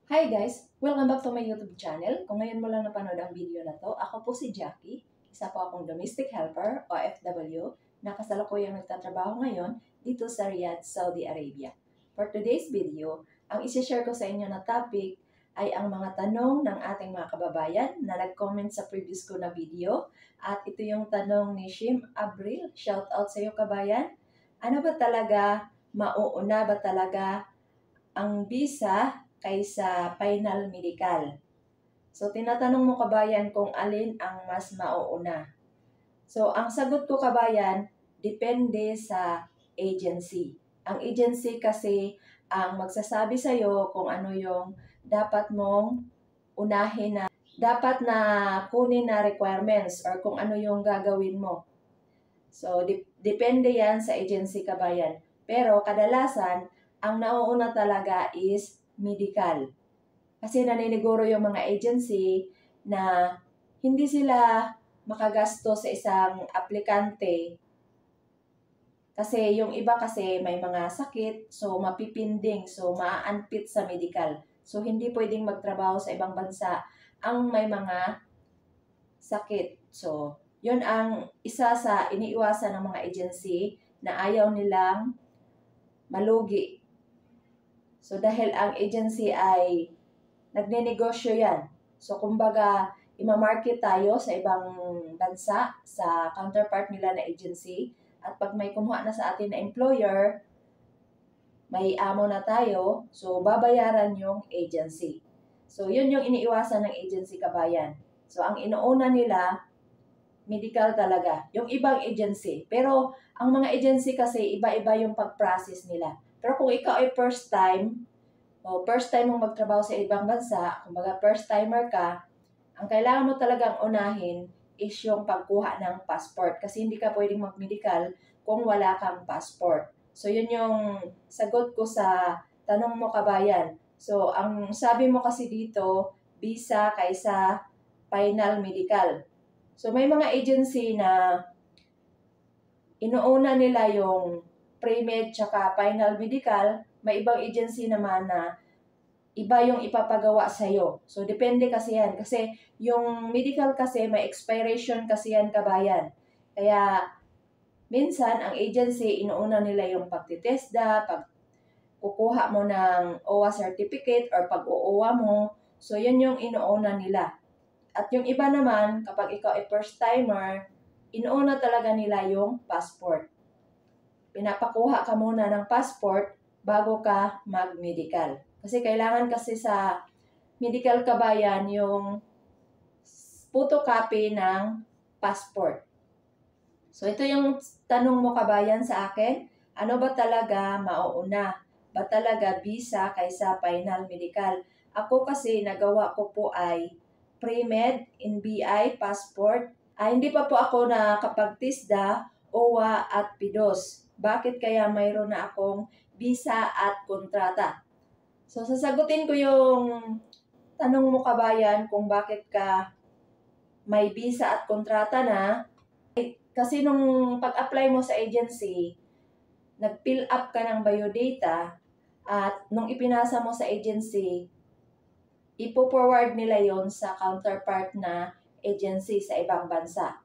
Hi guys! Welcome back to my YouTube channel. Kung ngayon mo lang napanood ang video na to, ako po si Jackie. Isa po akong domestic helper, OFW, na kasalukuyang nagtatrabaho ngayon dito sa Riyadh, Saudi Arabia. For today's video, ang isi-share ko sa inyo na topic ay ang mga tanong ng ating mga kababayan na nag-comment sa previous ko na video. At ito yung tanong ni Shim Abril. Shout out sa iyo kabayan. Ano ba talaga, mauuna ba talaga ang visa kaysa final medical? So, tinatanong mo kabayan kung alin ang mas mauuna. So, ang sagot ko kabayan, depende sa agency. Ang agency kasi ang magsasabi sa'yo kung ano yung dapat mong unahin na dapat na kunin na requirements or kung ano yung gagawin mo. So, depende yan sa agency kabayan. Pero kadalasan, ang nauuna talaga is medical. Kasi naniniguro yung mga agency na hindi sila makagasto sa isang aplikante. Kasi yung iba kasi may mga sakit, so mapipinding, so maa-unfit sa medical. So hindi pwedeng magtrabaho sa ibang bansa ang may mga sakit. So yun ang isa sa iniiwasan ng mga agency na ayaw nilang malugi. So dahil ang agency ay nagnenegosyo yan. So kumbaga, imamarket tayo sa ibang bansa, sa counterpart nila na agency. At pag may kumuha na sa atin na employer, may amo na tayo, so babayaran yung agency. So yun yung iniiwasan ng agency kabayan. So ang inuuna nila, medical talaga. Yung ibang agency. Pero ang mga agency kasi iba-iba yung pag-process nila. Pero kung ikaw ay first time mong magtrabaho sa ibang bansa, kumbaga first timer ka, ang kailangan mo talagang unahin is yung pagkuha ng passport. Kasi hindi ka pwedeng mag-medical kung wala kang passport. So yun yung sagot ko sa tanong mo kabayan. So ang sabi mo kasi dito, visa kaysa final medical. So may mga agency na inuuna nila yung pre-med tsaka final medical. May ibang agency naman na iba yung ipapagawa sa'yo. So, depende kasi yan. Kasi yung medical kasi, may expiration kasi yan kabayan. Kaya, minsan, ang agency, inuuna nila yung pagtitesda, pag kukuha mo ng OWA certificate or pag-uuwa mo. So, yun yung inuuna nila. At yung iba naman, kapag ikaw ay first timer, inuuna talaga nila yung passport. Pinapakuha ka muna ng passport bago ka mag-medical. Kasi kailangan kasi sa medical kabayan yung photocopy ng passport. So ito yung tanong mo kabayan sa akin, ano ba talaga mauuna? Ba talaga visa kaysa final medical? Ako kasi nagawa ko po ay pre-med, NBI, passport. Hindi pa po ako nakapag-TISDA, OWA at PIDOS. Bakit kaya mayroon na akong visa at kontrata? So, sasagutin ko yung tanong mo kabayan kung bakit ka may visa at kontrata na. Kasi nung pag-apply mo sa agency, nag-fill up ka ng biodata at nung ipinasa mo sa agency, ipo-forward nila yon sa counterpart na agency sa ibang bansa.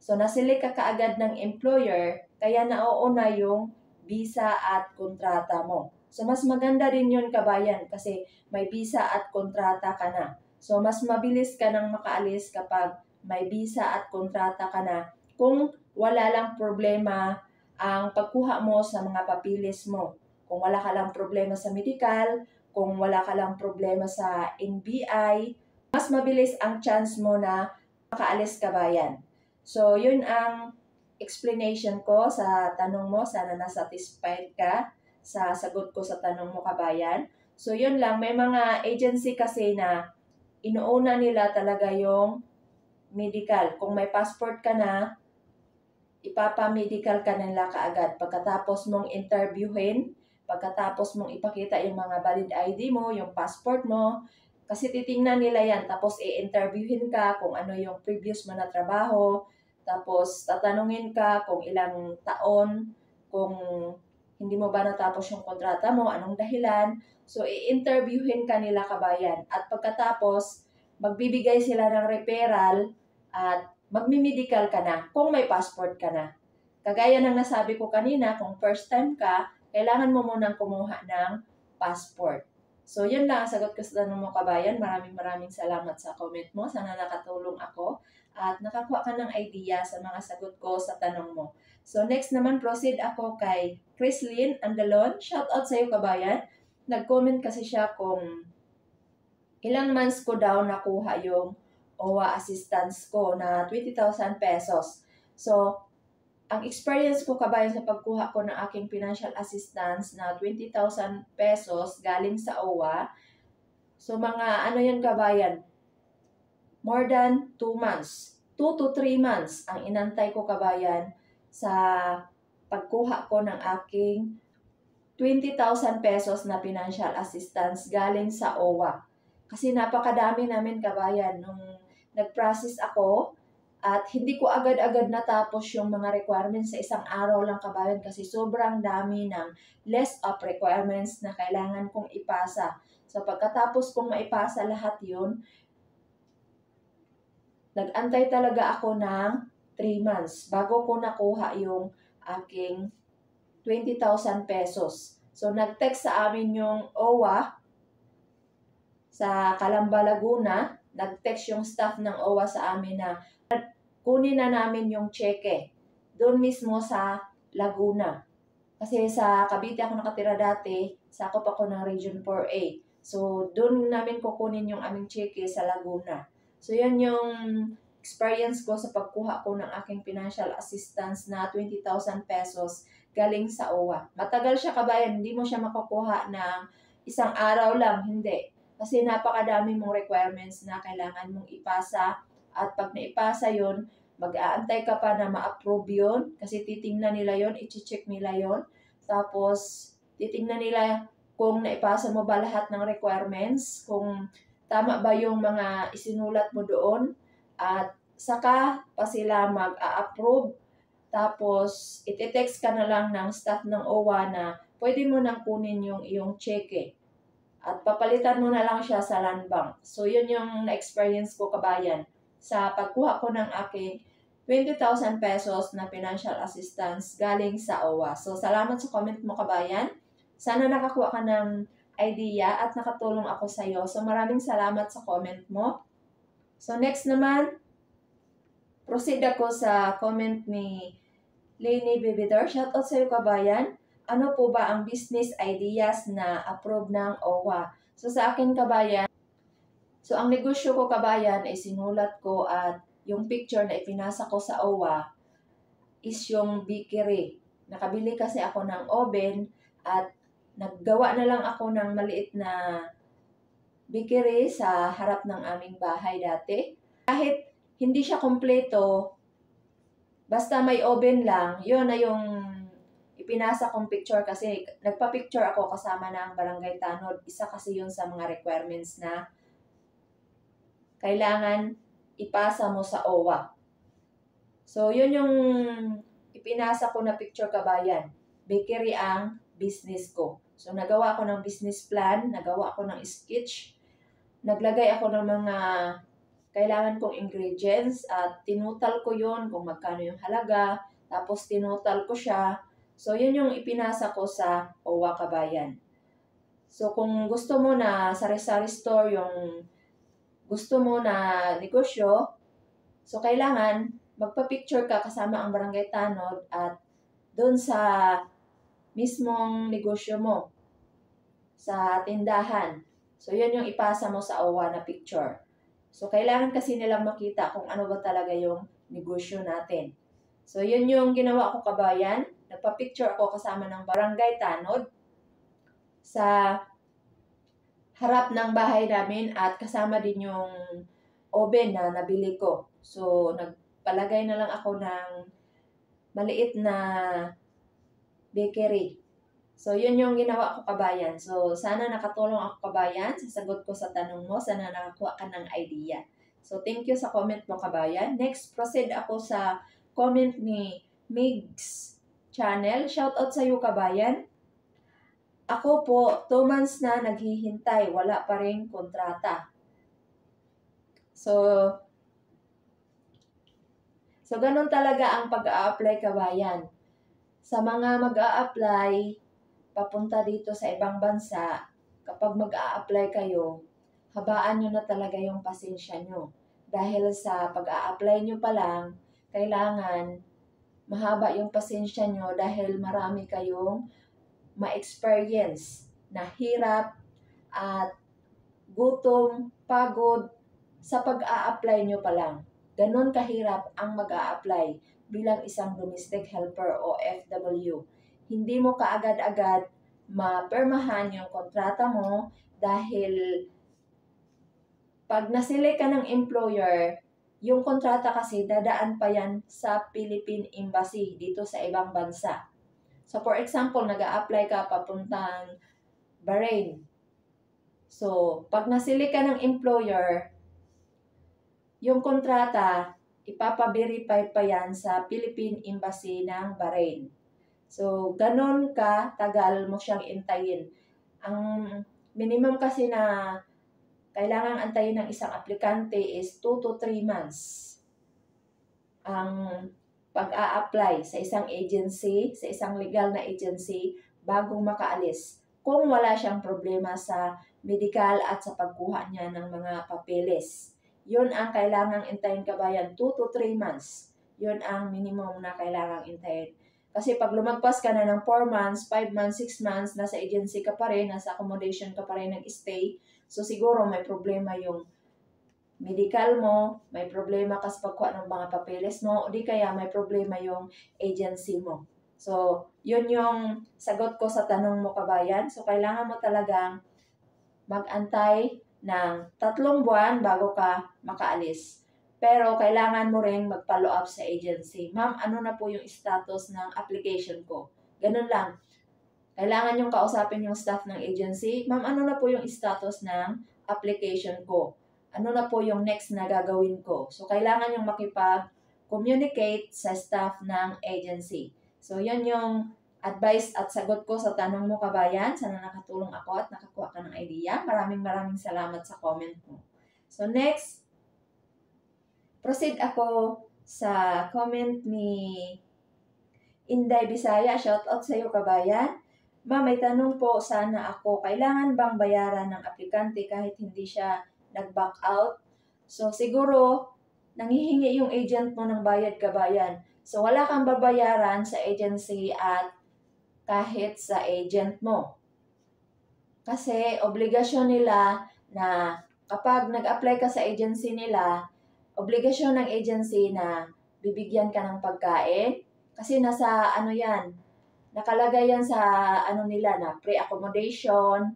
So, naselect ka kaagad ng employer, kaya nauuna yung visa at kontrata mo. So, mas maganda rin yun kabayan kasi may visa at kontrata ka na. So, mas mabilis ka nang makaalis kapag may visa at kontrata ka na kung wala lang problema ang pagkuha mo sa mga papilis mo. Kung wala ka lang problema sa medical, kung wala ka lang problema sa NBI, mas mabilis ang chance mo na makaalis kabayan. So, yun ang explanation ko sa tanong mo. Sana na-satisfied ka sa sagot ko sa tanong mo kabayan. So, yun lang. May mga agency kasi na inuuna nila talaga yung medical. Kung may passport ka na, ipapa-medical ka nila kaagad. Pagkatapos mong interviewin, pagkatapos mong ipakita yung mga valid ID mo, yung passport mo, kasi titingnan nila yan. Tapos i-interviewin ka kung ano yung previous mo na trabaho. Tapos tatanungin ka kung ilang taon, kung Hindi mo ba natapos yung kontrata mo? Anong dahilan? So, i-interviewin ka nila kabayan. At pagkatapos, magbibigay sila ng referral at magmi-medical ka na kung may passport ka na. Kagaya ng nasabi ko kanina, kung first time ka, kailangan mo munang kumuha ng passport. So, yun lang ang sagot ko sa tanong mo kabayan. Maraming salamat sa comment mo. Sana nakatulong ako at nakakuha ka ng idea sa mga sagot ko sa tanong mo. So, next naman, proceed ako kay Chrislyn Andalon. Shout out sa iyo, kabayan. Nag-comment kasi siya kung ilang months ko daw nakuha yung OWA assistance ko na 20,000 pesos. So, ang experience ko kabayan sa pagkuha ko ng aking financial assistance na 20,000 pesos galing sa OWA. So, mga ano yan kabayan, more than 2 months. 2 to 3 months ang inantay ko kabayan sa pagkuha ko ng aking 20,000 pesos na financial assistance galing sa OWA. Kasi napakadami namin kabayan nung nag-process ako at hindi ko agad-agad natapos yung mga requirements sa isang araw lang kabayan kasi sobrang dami ng list of requirements na kailangan kong ipasa. So pagkatapos kong maipasa lahat yun, nag-antay talaga ako ng 3 months bago ko nakuha yung aking 20,000 pesos. So, nag-text sa amin yung OWA sa Calamba, Laguna. Nag-text yung staff ng OWA sa amin na kunin na namin yung cheque doon mismo sa Laguna. Kasi sa Cavite ako nakatira dati, sakop ako ng Region 4A. So, doon namin kukunin yung aming cheque sa Laguna. So, yan yung experience ko sa pagkuha ko ng aking financial assistance na 20,000 pesos galing sa OWA. Matagal siya kabayan, hindi mo siya makukuha ng isang araw lang, hindi. Kasi napakadami mong requirements na kailangan mong ipasa at pag naipasa yon, mag-aantay ka pa na ma-approve yun kasi titingnan nila yon, i-check nila yon. Tapos, titingnan nila kung naipasa mo ba lahat ng requirements, kung tama ba yung mga isinulat mo doon, at saka pa sila mag-a-approve. Tapos, iti-text ka na lang ng staff ng OWA na pwede mo nang kunin yung iyong cheque. At papalitan mo na lang siya sa land bank. So, yun yung na-experience ko kabayan sa pagkuha ko ng aking 20,000 pesos na financial assistance galing sa OWA. So, salamat sa comment mo kabayan. Sana nakakuha ka ng idea at nakatulong ako sa iyo. So, maraming salamat sa comment mo. So, next naman, proceed ako sa comment ni Lainey Bibidor. Shoutout sa iyo kabayan. Ano po ba ang business ideas na approve ng OWA? So, sa akin kabayan, so ang negosyo ko kabayan ay sinulat ko at yung picture na ipinasa ko sa OWA is yung bakery. Nakabili kasi ako ng oven at naggawa na lang ako ng maliit na bakery sa harap ng aming bahay dati. Kahit hindi siya kompleto, basta may oven lang, yun na yung ipinasa kong picture kasi nagpa-picture ako kasama ng Barangay Tanod. Isa kasi yun sa mga requirements na kailangan ipasa mo sa OWA. So, yun yung ipinasa ko na picture kabayan. Bakery ang business ko. So, nagawa ko ng business plan, nagawa ko ng sketch, naglagay ako ng mga kailangan kong ingredients at tinutal ko yun kung magkano yung halaga, tapos tinutal ko siya. So, yun yung ipinasa ko sa OWA kabayan. So, kung gusto mo na sari-sari store yung gusto mo na negosyo, so kailangan magpa-picture ka kasama ang Barangay Tanod at doon sa mismong negosyo mo, sa tindahan. So, yun yung ipasa mo sa OWA na picture. So, kailangan kasi nilang makita kung ano ba talaga yung negosyo natin. So, yun yung ginawa ko kabayan. Nagpa-picture ako kasama ng Barangay Tanod sa harap ng bahay namin at kasama din yung oven na nabili ko. So, nagpalagay na lang ako ng maliit na bakery. So, yun yung ginawa ko kabayan. So, sana nakatulong ako kabayan sa sagot ko sa tanong mo. Sana nakakuha ka ng idea. So, thank you sa comment mo kabayan. Next, proceed ako sa comment ni Migs Channel. Shoutout sa iyo kabayan. Ako po, 2 months na naghihintay, wala pa rin kontrata. So ganun talaga ang pag-a-apply, kabayan. Sa mga mag-a-apply, papunta dito sa ibang bansa, kapag mag-a-apply kayo, habaan nyo na talaga yung pasensya nyo. Dahil sa pag-a-apply nyo pa lang, kailangan mahaba yung pasensya nyo dahil marami kayong ma-experience na hirap at gutom, pagod sa pag-a-apply nyo pa lang. Ganon kahirap ang mag-a-apply bilang isang domestic helper o FW. Hindi mo kaagad-agad mapermahan yung kontrata mo dahil pag naselect ka ng employer, yung kontrata kasi dadaan pa yan sa Philippine Embassy dito sa ibang bansa. So for example, nag-a-apply ka papuntang Bahrain. So pag naselect ka ng employer, yung kontrata, ipapa-verify pa yan sa Philippine Embassy ng Bahrain. So, ganun ka tagal mo siyang intayin. Ang minimum kasi na kailangang antayin ng isang aplikante is 2 to 3 months ang pag-a-apply sa isang agency, sa isang legal na agency, bago makaalis. Kung wala siyang problema sa medical at sa pagkuha niya ng mga papeles. Yun ang kailangang intayin, kabayan, 2 to 3 months. Yun ang minimum na kailangang intayin. Kasi pag lumagpas ka na ng 4 months, 5 months, 6 months, nasa agency ka pa rin, nasa accommodation ka pa rin nag-stay, so siguro may problema yung medical mo, may problema ka sa pagkuha ng mga papeles mo, o di kaya may problema yung agency mo. So, yun yung sagot ko sa tanong mo, kabayan. So, kailangan mo talagang mag-antay ng 3 buwan bago ka makaalis. Pero kailangan mo ring mag-follow up sa agency. Ma'am, ano na po yung status ng application ko? Ganun lang. Kailangan yung kausapin yung staff ng agency. Ma'am, ano na po yung status ng application ko? Ano na po yung next na gagawin ko? So, kailangan yung makipag-communicate sa staff ng agency. So, yun yung advice at sagot ko sa tanong mo, kabayan. Sana nakatulong ako at nakakuha ka ng idea. Maraming salamat sa comment mo. So, next, proceed ako sa comment ni Inday Bisaya. Shoutout sa iyo, kabayan. Ma'am, may tanong po sana ako. Kailangan bang bayaran ng aplikante kahit hindi siya nag-back out? So, siguro, nanghihingi yung agent mo ng bayad, kabayan. So, wala kang babayaran sa agency at kahit sa agent mo. Kasi, obligasyon nila na kapag nag-apply ka sa agency nila, obligasyon ng agency na bibigyan ka ng pagkain. Kasi nasa nakalagay yan sa nila na pre-accommodation,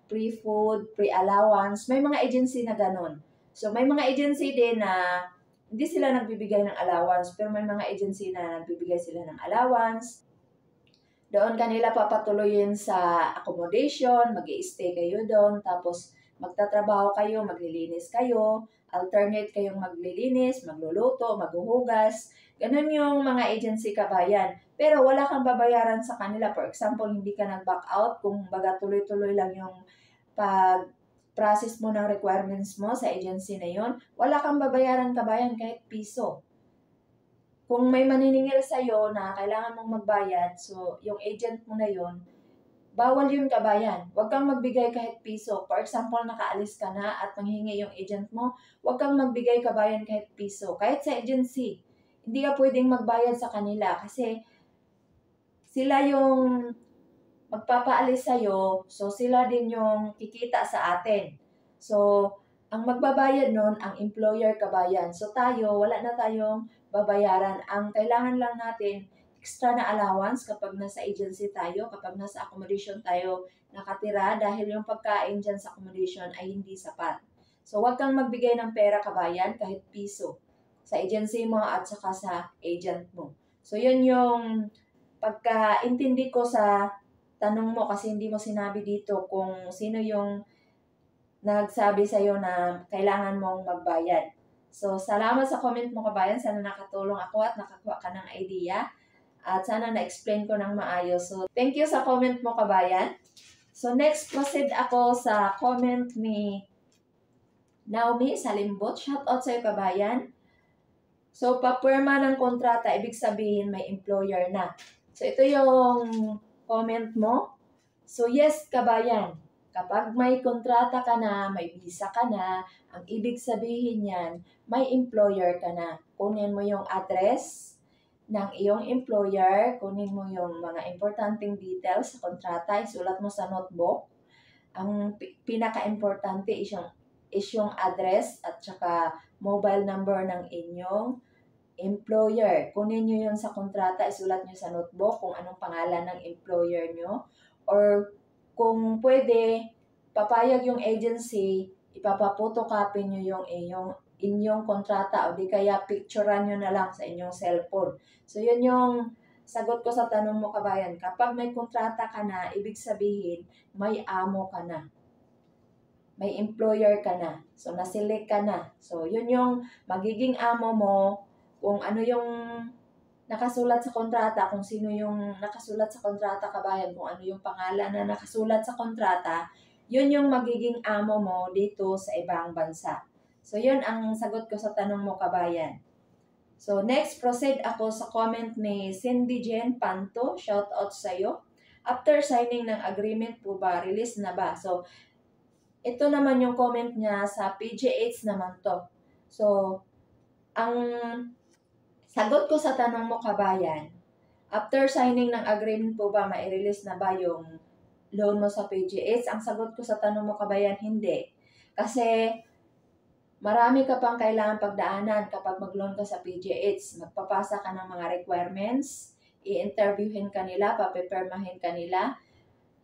pre-food, pre-allowance. May mga agency na ganun. So, may mga agency din na hindi sila nagbibigay ng allowance, pero may mga agency na nagbibigay sila ng allowance. Doon kanila papatuloyin sa accommodation, mag-i-stay kayo doon, tapos magtatrabaho kayo, maglilinis kayo, alternate kayong maglilinis, magluluto, maghuhugas. Ganun yung mga agency, kabayan. Pero wala kang babayaran sa kanila. For example, hindi ka nag-back out, kung baga tuloy-tuloy lang yung pag-process mo ng requirements mo sa agency na yon, wala kang babayaran, kabayan, kahit piso. Kung may maniningil sa'yo na kailangan mong magbayad, so yung agent mo na yon, bawal yun, kabayan. Huwag kang magbigay kahit piso. For example, nakaalis ka na at manghingi yung agent mo, huwag kang magbigay, kabayan, kahit piso. Kahit sa agency, hindi ka pwedeng magbayad sa kanila kasi sila yung magpapaalis sa'yo, so sila din yung kikita sa atin. So, ang magbabayad nun, ang employer, kabayan. So tayo, wala na tayong babayaran. Ang kailangan lang natin, extra na allowance kapag nasa agency tayo, kapag nasa accommodation tayo nakatira, dahil yung pagkain dyan sa accommodation ay hindi sapat. So, huwag kang magbigay ng pera, kabayan, kahit piso, sa agency mo at saka sa agent mo. So, yun yung pagkaintindi ko sa tanong mo, kasi hindi mo sinabi dito kung sino yung nagsabi sa'yo na kailangan mong magbayad. So, salamat sa comment mo, kabayan. Sana nakatulong ako at nakakuha ka ng idea. At sana na-explain ko ng maayos. So, thank you sa comment mo, kabayan. So next, proceed ako sa comment ni Naomi Salimbot. Shout out sa'yo, kabayan. So, papirma ng kontrata, ibig sabihin may employer na. So, ito yung comment mo. So, yes, kabayan. Kapag may kontrata ka na, may visa ka na, ang ibig sabihin yan, may employer ka na. Kunin mo yung address ng iyong employer, kunin mo yung mga importanteng details sa kontrata, isulat mo sa notebook. Ang pinaka-importante is yung address at saka mobile number ng inyong employer. Kunin nyo yun sa kontrata, isulat nyo sa notebook kung anong pangalan ng employer nyo. Or kung pwede, papayag yung agency, ipapapotocopy nyo yung inyong kontrata o di kaya picturean nyo na lang sa inyong cellphone. So yun yung sagot ko sa tanong mo, kabayan. Kapag may kontrata ka na, ibig sabihin may amo ka na. May employer ka na. So naselect ka na. So yun yung magiging amo mo. Kung ano yung nakasulat sa kontrata, kung sino yung nakasulat sa kontrata, kabayan, kung ano yung pangalan na nakasulat sa kontrata, yun yung magiging amo mo dito sa ibang bansa. So, yun ang sagot ko sa tanong mo, kabayan. So, next, proceed ako sa comment ni Cindy Jen Panto. Shout out sa'yo. After signing ng agreement po ba, release na ba? So, ito naman yung comment niya sa PGH naman to. So, ang sagot ko sa tanong mo, kabayan, after signing ng agreement po ba, mai-release na ba yung loan mo sa PGH? Ang sagot ko sa tanong mo, kabayan, hindi. Kasi marami ka pang kailangan pagdaanan kapag mag-loan ka sa PGH. Magpapasa ka ng mga requirements, i-interviewin ka nila, papipermahin ka nila.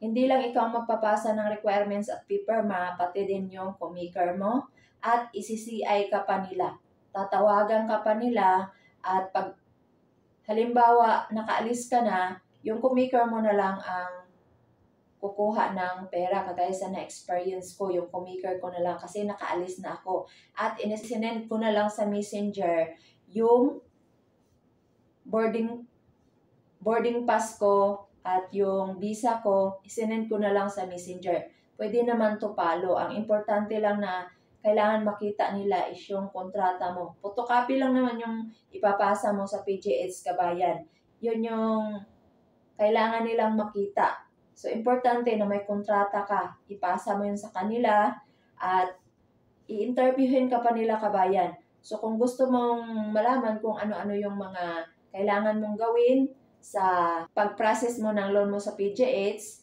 Hindi lang ikaw magpapasa ng requirements at pipirma, pati din yung commaker mo, at isi-CI ka pa nila. Tatawagan ka pa nila. At pag halimbawa nakaalis ka na, yung commaker mo na lang ang kukuha ng pera. Kagaya sa na-experience ko, yung commaker ko na lang kasi nakaalis na ako. At inesinend ko na lang sa messenger yung boarding pass ko at yung visa ko, isinend ko na lang sa messenger. Pwede naman to follow. Ang importante lang na kailangan makita nila is yung kontrata mo. Photocopy lang naman yung ipapasa mo sa PGH, kabayan. Yun yung kailangan nilang makita. So, importante na may kontrata ka. Ipasa mo yun sa kanila at i-interviewin ka pa nila, kabayan. So, kung gusto mong malaman kung ano-ano yung mga kailangan mong gawin sa pag-process mo ng loan mo sa PGH,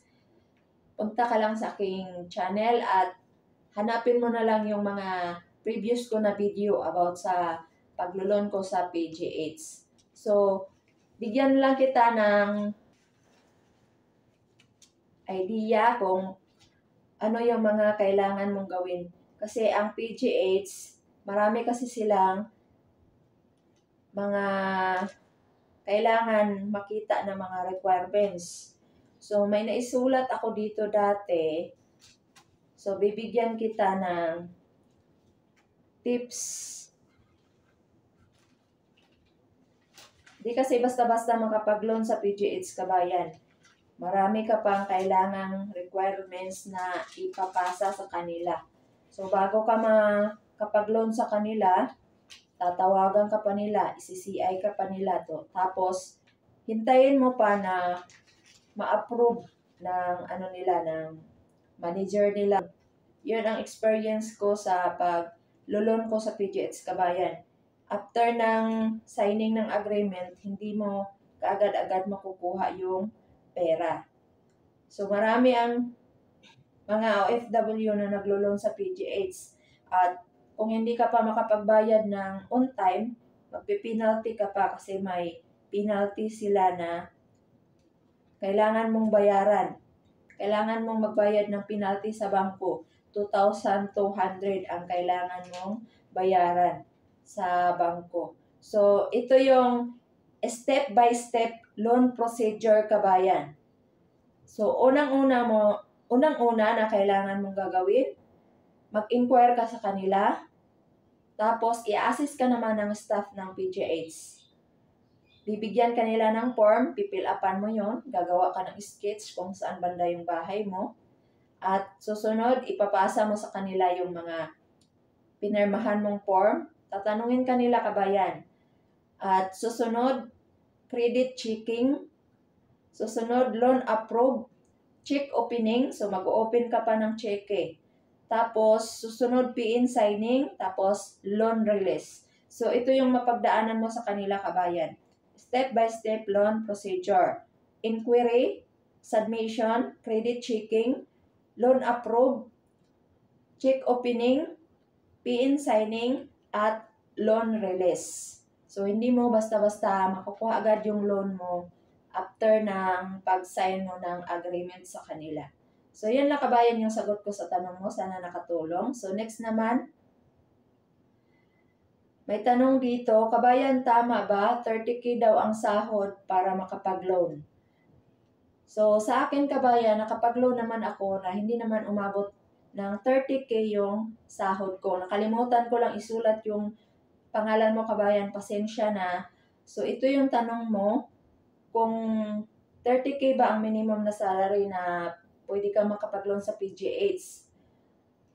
punta ka lang sa aking channel at hanapin mo na lang yung mga previous ko na video about sa paglo-loan ko sa PGH. So, bigyan lang kita ng idea kung ano yung mga kailangan mong gawin. Kasi ang PGH, marami kasi silang mga kailangan makita na mga requirements. So, may naisulat ako dito dati. So, bibigyan kita ng tips. Di kasi basta-basta makapag-loan sa PGH, kabayan. Marami ka pang kailangang requirements na ipapasa sa kanila. So, bago ka makapag-loan sa kanila, tatawagan ka pa nila, isi-CI ka pa nila to. Tapos, hintayin mo pa na ma-approve ng ng manager nila. Yun ang experience ko sa pag-loan ko sa PGH, kabayan. After ng signing ng agreement, hindi mo kaagad-agad makukuha yung pera. So, marami ang mga OFW na naglo-loan sa PGH. At kung hindi ka pa makapagbayad ng on time, magpi-penalty ka pa kasi may penalty sila na kailangan mong bayaran. Kailangan mong magbayad ng penalty sa bangko. 2,200 ang kailangan mong bayaran sa bangko. So, ito yung step-by-step loan procedure, kabayan. So, unang-una na kailangan mong gagawin, mag-inquire ka sa kanila, tapos i-assist ka naman ng staff ng PGH. Bibigyan ka nila ng form, pipil upan mo yon, gagawa ka ng sketch kung saan banda yung bahay mo. At susunod, ipapasa mo sa kanila yung mga pinirmahan mong form. Tatanungin kanila, kabayan. At susunod, credit checking. Susunod, loan approve. Check opening. So, mag-open ka pa ng cheque. Tapos, susunod, PIN signing. Tapos, loan release. So, ito yung mapagdaanan mo sa kanila, kabayan. Step-by-step loan procedure. Inquiry, submission, credit checking, loan approve, check opening, PIN signing, at loan release. So, hindi mo basta-basta makukuha agad yung loan mo after ng pag-sign mo ng agreement sa kanila. So, yan lang kabayan yung sagot ko sa tanong mo. Sana nakatulong. So, next naman, may tanong dito, kabayan, tama ba? 30K daw ang sahod para makapag-loan. So, sa akin kabayan, nakapag-loan naman ako na hindi naman umabot ng 30K yung sahod ko. Nakalimutan ko lang isulat yung pangalan mo kabayan, pasensya na. So, ito yung tanong mo, kung 30K ba ang minimum na salary na pwede ka makapag-loan sa PGH.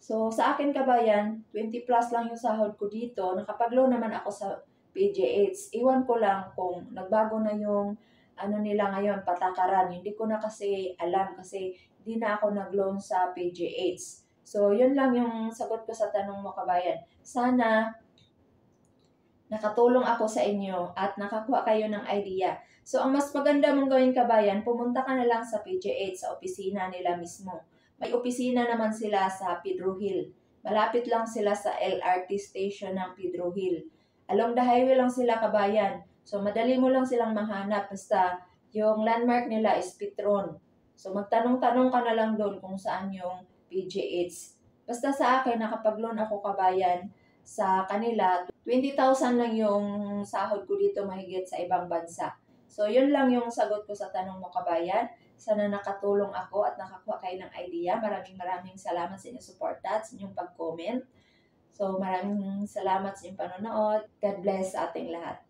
So, sa akin kabayan, 20 plus lang yung sahod ko dito. Nakapag-loan naman ako sa PGH. Iwan ko lang kung nagbago na yung nila ngayon, patakaran. Hindi ko na kasi alam kasi hindi na ako nag-loan sa PGH. So, yun lang yung sagot ko sa tanong mo kabayan. Sana nakatulong ako sa inyo at nakakuha kayo ng idea. So, ang mas maganda mong gawin kabayan, pumunta ka na lang sa PGH, sa opisina nila mismo. May opisina naman sila sa Pedro Hill. Malapit lang sila sa LRT station ng Pedro Hill. Along the highway lang sila kabayan. So, madali mo lang silang mahanap. Basta, yung landmark nila is Petron. So, magtanong-tanong ka na lang doon kung saan yung PGH. Basta sa akin, nakapag-loan ako kabayan sa kanila. 20,000 lang yung sahod ko dito mahigit sa ibang bansa. So, yun lang yung sagot ko sa tanong mo kabayan. Sana nakatulong ako at nakakuha kayo ng idea. Maraming salamat sa inyong support at sa inyong pag-comment. So, maraming salamat sa inyong panonood. God bless sa ating lahat.